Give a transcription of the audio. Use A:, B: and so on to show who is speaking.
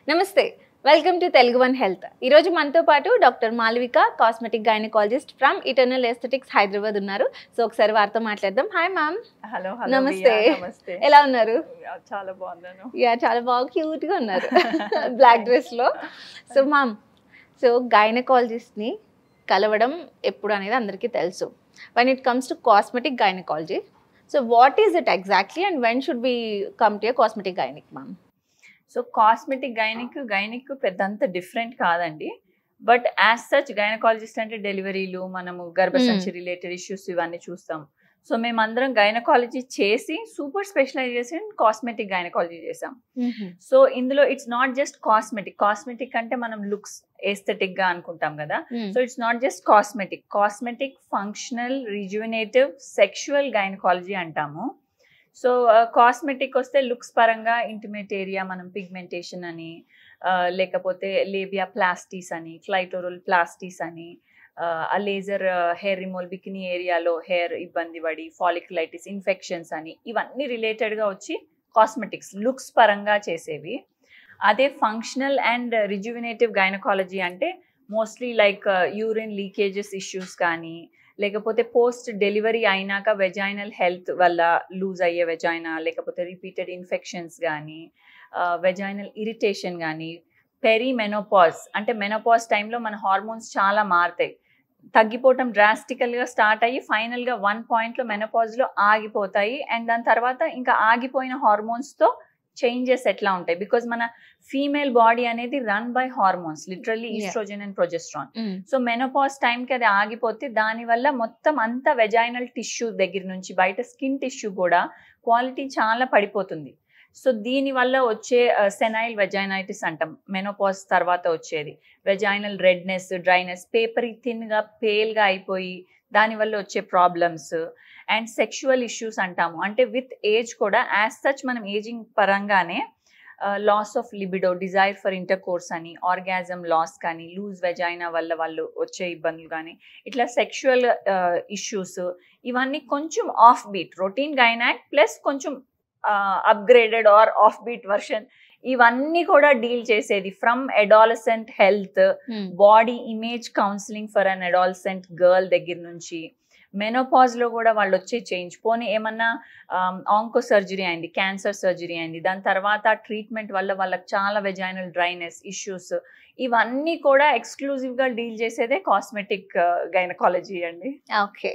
A: నమస్తే, welcome to Telugu one health. ఈరోజు మనతో పాటు doctor Malavika, cosmetic gynaecologist from eternal aesthetics Hyderabad ఉన్నారు. సో ఒకసారి వారితో మాట్లాడదాం. Hi ma'am.
B: హలో
A: నమస్తే.
B: నమస్తే.
A: ఎలా ఉన్నారు?
B: చాలా బాగున్నాను.
A: చాలా బాగా క్యూట్గా ఉన్నారు బ్లాక్ డ్రెస్లో. సో మ్యామ్, సో గైనకాలజిస్ట్ని కలవడం ఎప్పుడు అనేది అందరికీ తెలుసు. when it comes to cosmetic gynecology, so what is it exactly and when should we come to a cosmetic gynec, ma'am?
B: So cosmetic gynaec పెద్దంత డిఫరెంట్ కాదండి. బట్ యాజ్ సచ్ గైనకాలజిస్ట్ అంటే డెలివరీలు, మనము గర్భసంచి రిలేటెడ్ ఇష్యూస్ ఇవన్నీ చూస్తాం. So మేమందరం gynaecology చేసి సూపర్ స్పెషలైజేషన్ కాస్మెటిక్ గైనకాలజీ చేసాం. సో ఇందులో ఇట్స్ నాట్ జస్ట్ కాస్మెటిక్ అంటే మనం లుక్స్ ఎస్థెటిక్ గా అనుకుంటాం కదా. So it's not just cosmetic functional rejuvenative sexual gynaecology అంటాము. సో కాస్మెటిక్ వస్తే లుక్స్ పరంగా ఇంటిమేట్ ఏరియా మనం పిగ్మెంటేషన్ అని, లేకపోతే లేబియా ప్లాస్టీస్ అని, క్లైటోరల్ ప్లాస్టీస్ అని, ఆ లేజర్ హెయిర్ రిమూవల్, బికినీ ఏరియాలో హెయిర్ ఇబ్బంది పడి ఫాలిక్యులైటిస్ ఇన్ఫెక్షన్స్ అని, ఇవన్నీ రిలేటెడ్గా వచ్చి కాస్మెటిక్స్ లుక్స్ పరంగా చేసేవి. అదే ఫంక్షనల్ అండ్ రిజ్యువినేటివ్ గైనకాలజీ అంటే mostly like urine leakages issues కానీ, లేకపోతే పోస్ట్ డెలివరీ అయినాక వెజైనల్ హెల్త్ వల్ల లూజ్ అయ్యే వెజైనా, లేకపోతే రిపీటెడ్ ఇన్ఫెక్షన్స్ కానీ, వెజైనల్ ఇరిటేషన్ కానీ, పెరిమెనోపాజ్ అంటే మెనోపాజ్ టైంలో మన హార్మోన్స్ చాలా మారుతాయి, తగ్గిపోవటం డ్రాస్టికల్గా స్టార్ట్ అయ్యి ఫైనల్గా 1 పాయింట్లో మెనోపాజ్లో ఆగిపోతాయి. అండ్ దాని తర్వాత ఇంకా ఆగిపోయిన హార్మోన్స్తో చేంజెస్ ఎట్లా ఉంటాయి, బికాజ్ మన ఫీమేల్ బాడీ అనేది run by hormones, literally estrogen and progesterone. So menopause టైంకి అది ఆగిపోతే దానివల్ల మొత్తం అంతా వెజైనల్ టిష్యూ దగ్గర నుంచి బయట స్కిన్ టిష్యూ కూడా క్వాలిటీ చాలా పడిపోతుంది. సో దీనివల్ల వచ్చే సెనైల్ వెజైనైటిస్ అంటాం, మెనోపాజ్ తర్వాత వచ్చేది. వెజైనల్ రెడ్నెస్, డ్రైనెస్, పేపరీ థిన్గా పేల్గా అయిపోయి దానివల్ల వచ్చే ప్రాబ్లమ్స్. అండ్ సెక్షువల్ ఇష్యూస్ అంటాము, అంటే విత్ ఏజ్ కూడా యాజ్ సచ్ మనం ఏజింగ్ పరంగానే loss of libido, desire for intercourse అని, ఆర్గాజం లాస్ కానీ, లూజ్ వెజైనా వల్ల వాళ్ళు వచ్చే ఇబ్బందులు కానీ, ఇట్లా సెక్షువల్ ఇష్యూస్ ఇవన్నీ కొంచెం off beat routine gynaec plus కొంచెం upgraded or off beat version, ఇవన్నీ కూడా డీల్ చేసేది. From adolescent health, body image counselling for an adolescent girl దగ్గర నుంచి, మెనోపాజ్ లో కూడా వాళ్ళు వచ్చే చేంజ్, పోనీ ఏమన్నా ఆంకో సర్జరీ అయింది, క్యాన్సర్ సర్జరీ అయింది, దాని తర్వాత ట్రీట్మెంట్ వల్ల వాళ్ళకి చాలా వెజైనల్ డ్రైనెస్ ఇష్యూస్, ఇవన్నీ కూడా ఎక్స్క్లూజివ్ గా డీల్ చేసేదే కాస్మెటిక్ గైనకాలజీ అండి.
A: ఓకే.